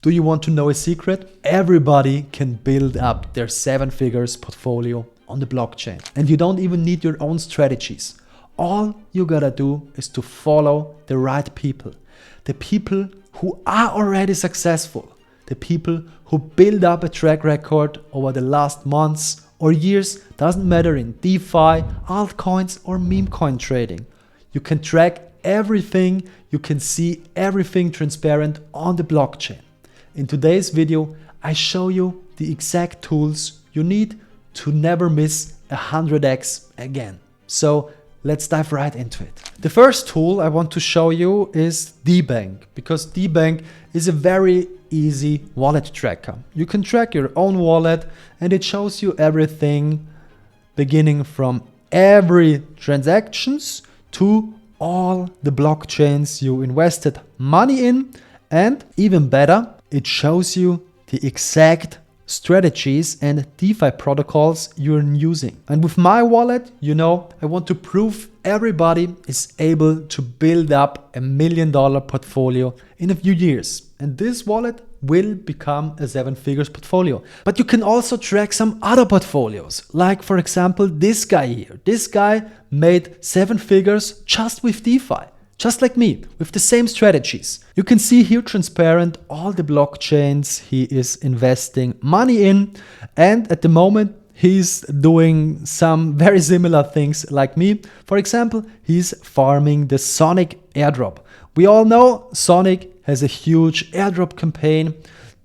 Do you want to know a secret? Everybody can build up their 7 figures portfolio on the blockchain. And you don't even need your own strategies. All you gotta do is to follow the right people. The people who are already successful. The people who build up a track record over the last months or years. Doesn't matter in DeFi, altcoins or memecoin trading. You can track everything. You can see everything transparent on the blockchain. In today's video, I show you the exact tools you need to never miss 100x again. So let's dive right into it. The first tool I want to show you is DeBank, because DeBank is a very easy wallet tracker. You can track your own wallet and it shows you everything, beginning from every transactions to all the blockchains you invested money in, and even better, it shows you the exact strategies and DeFi protocols you're using. And with my wallet, I want to prove everybody is able to build up $1 million portfolio in a few years. And this wallet will become a 7 figures portfolio. But you can also track some other portfolios, like for example, this guy here. This guy made 7 figures just with DeFi. Just like me, with the same strategies. You can see here transparent all the blockchains he is investing money in. And at the moment, he's doing some very similar things like me. For example, he's farming the Sonic airdrop. We all know Sonic has a huge airdrop campaign.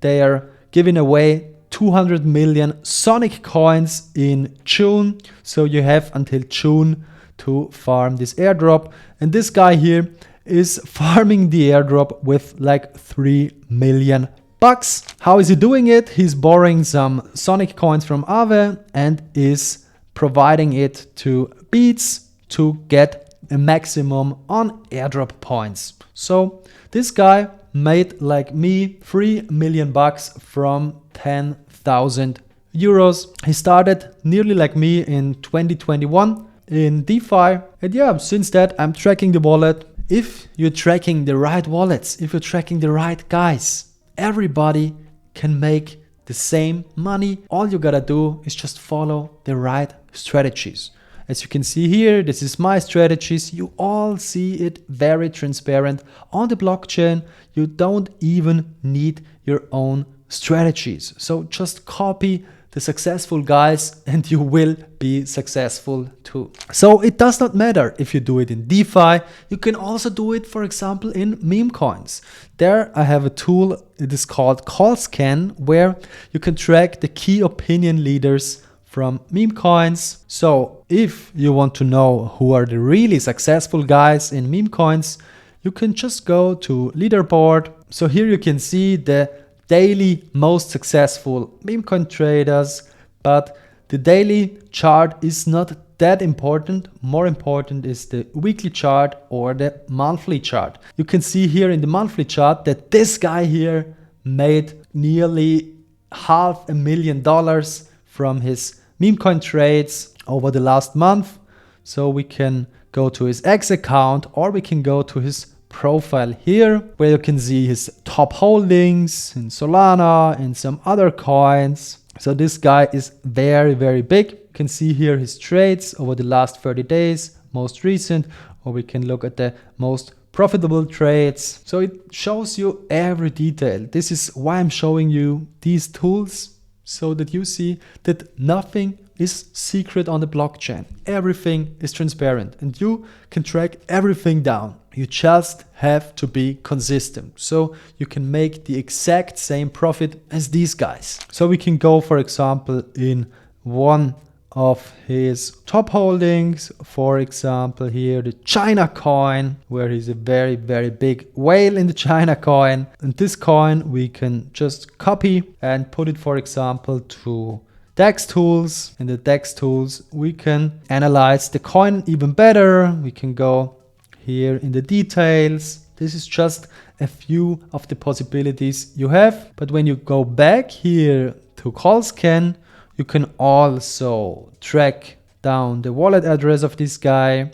They are giving away 200 million Sonic coins in June. So you have until June to farm this airdrop. And this guy here is farming the airdrop with like 3 million bucks. How is he doing it? He's borrowing some Sonic coins from Aave and is providing it to Beats to get a maximum on airdrop points. So this guy made, like me, 3 million bucks from 10,000 euros. He started nearly like me in 2021 in DeFi. And yeah, since that I'm tracking the wallet. If you're tracking the right wallets, if you're tracking the right guys, everybody can make the same money. All you gotta do is just follow the right strategies. As you can see here, this is my strategies. You all see it very transparent on the blockchain. You don't even need your own strategies. So just copy the successful guys and you will be successful too. So it does not matter if you do it in DeFi. You can also do it, for example, in Memecoins. There I have a tool, it is called CallScan, where you can track the key opinion leaders from Memecoins. So if you want to know who are the really successful guys in Memecoins, you can just go to leaderboard. So here you can see the daily most successful memecoin traders, but the daily chart is not that important. More important is the weekly chart or the monthly chart. You can see here in the monthly chart that this guy here made nearly $500,000 from his memecoin trades over the last month. So we can go to his X account or we can go to his profile here, where you can see his top holdings in Solana and some other coins. So this guy is very, very big. You can see here his trades over the last 30 days, most recent, or we can look at the most profitable trades. So it shows you every detail. This is why I'm showing you these tools, so that you see that nothing is secret on the blockchain. Everything is transparent and you can track everything down. You just have to be consistent. So you can make the exact same profit as these guys. So we can go, for example, in one of his top holdings, for example, here, the China coin, where he's a very, very big whale in the China coin. And this coin we can just copy and put it, for example, to DEX tools. In the DEX tools, we can analyze the coin even better. We can go here in the details. This is just a few of the possibilities you have. But when you go back here to CallScan, you can also track down the wallet address of this guy.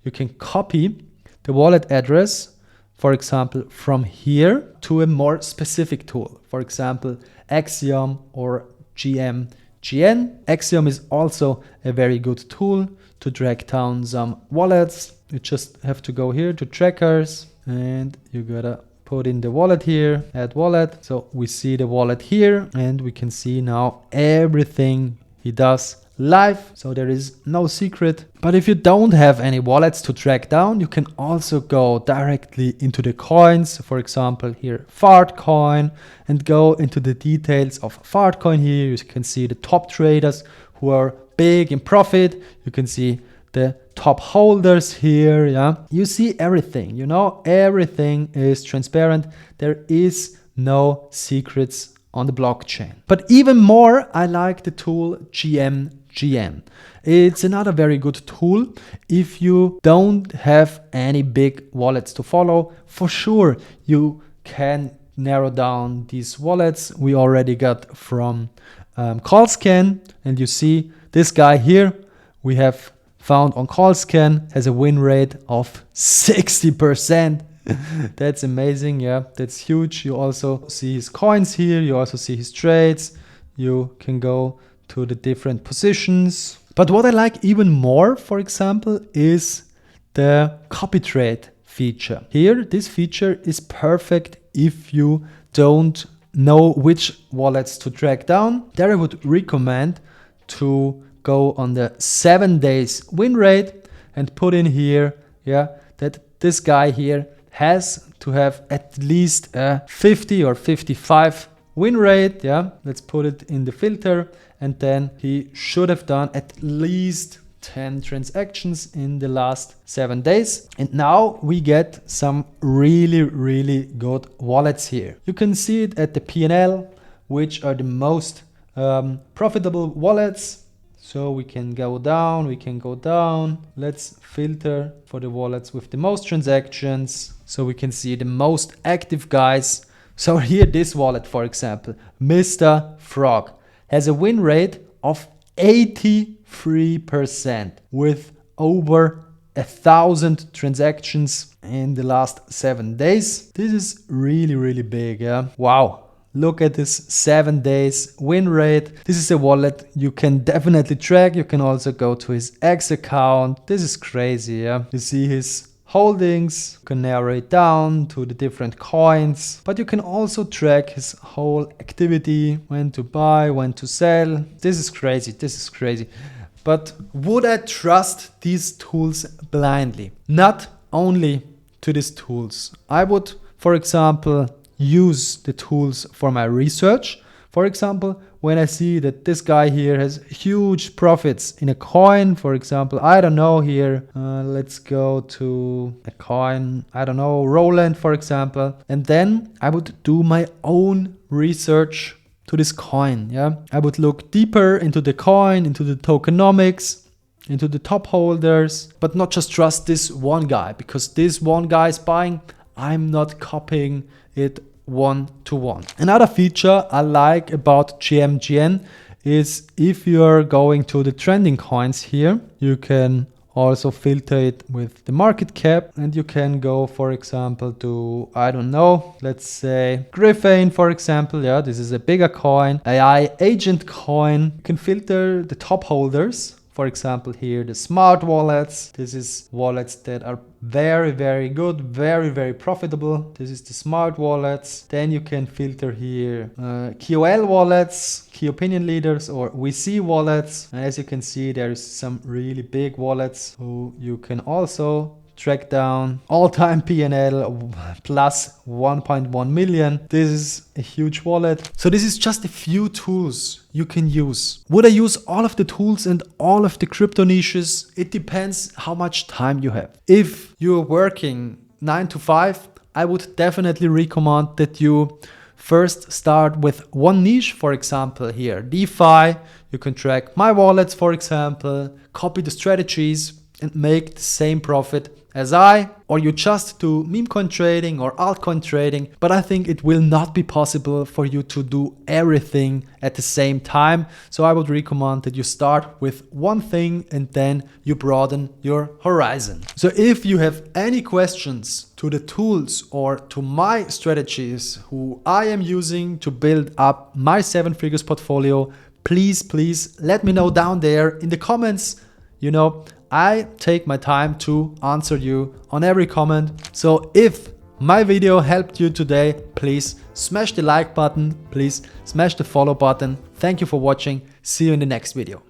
You can copy the wallet address for example, from here to a more specific tool. For example, Axiom or GMGN. Axiom is also a very good tool to drag down some wallets. You just have to go here to trackers and you gotta put in the wallet here, add wallet. So we see the wallet here and we can see now everything he does live. So there is no secret. But if you don't have any wallets to track down, you can also go directly into the coins. For example, here Fartcoin, and go into the details of Fartcoin here. You can see the top traders who are big in profit. You can see the top holders here. Yeah, you see everything, you know, everything is transparent. There is no secrets on the blockchain. But even more, I like the tool GMGN. It's another very good tool. If you don't have any big wallets to follow, for sure you can narrow down these wallets we already got from CallScan. And you see this guy here we have found on CallScan has a win rate of 60%. That's amazing. Yeah, that's huge. You also see his coins here. You also see his trades. You can go to the different positions. But what I like even more, for example, is the copy trade feature. Here, this feature is perfect if you don't know which wallets to track down. There I would recommend to go on the 7 days win rate and put in here, yeah, that this guy here has to have at least a 50 or 55 win rate. Yeah, let's put it in the filter. And then he should have done at least 10 transactions in the last 7 days. And now we get some really, really good wallets here. You can see it at the P&L, which are the most profitable wallets. So we can go down, Let's filter for the wallets with the most transactions. So we can see the most active guys. So here, this wallet, for example, Mr. Frog, has a win rate of 83% with over 1,000 transactions in the last 7 days. This is really, really big. Yeah. Wow. Look at this 7 days win rate. This is a wallet you can definitely track. You can also go to his X account. This is crazy. Yeah. You see his holdings. You can narrow it down to the different coins, but you can also track his whole activity, when to buy, when to sell. This is crazy. This is crazy. But would I trust these tools blindly? Not only to these tools. I would, for example, use the tools for my research. For example, when I see that this guy here has huge profits in a coin, for example, I don't know here, let's go to a coin, I don't know, Roland, for example. And then I would do my own research to this coin. Yeah, I would look deeper into the coin, into the tokenomics, into the top holders, but not just trust this one guy, because this one guy is buying, I'm not copying it one-to-one. Another feature I like about GMGN is if you're going to the trending coins here, you can also filter it with the market cap, and you can go, for example, to, I don't know, let's say Griffin, for example. Yeah, this is a bigger coin, AI agent coin. You can filter the top holders. For example, here, the smart wallets. This is wallets that are very, very good, very, very profitable. This is the smart wallets. Then you can filter here KOL wallets, key opinion leaders, or VC wallets. And as you can see, there's some really big wallets who you can also track down. All-time P&L plus 1.1 million. This is a huge wallet. So this is just a few tools you can use. Would I use all of the tools and all of the crypto niches? It depends how much time you have. If you're working 9 to 5, I would definitely recommend that you first start with one niche. For example, here, DeFi. You can track my wallets, for example, copy the strategies and make the same profit as I, or you just do meme coin trading or altcoin trading, but I think it will not be possible for you to do everything at the same time. So I would recommend that you start with one thing and then you broaden your horizon. So if you have any questions to the tools or to my strategies who I am using to build up my 7 figures portfolio, please let me know down there in the comments. You know, I take my time to answer you on every comment. So if my video helped you today, please smash the like button, please smash the follow button. Thank you for watching. See you in the next video.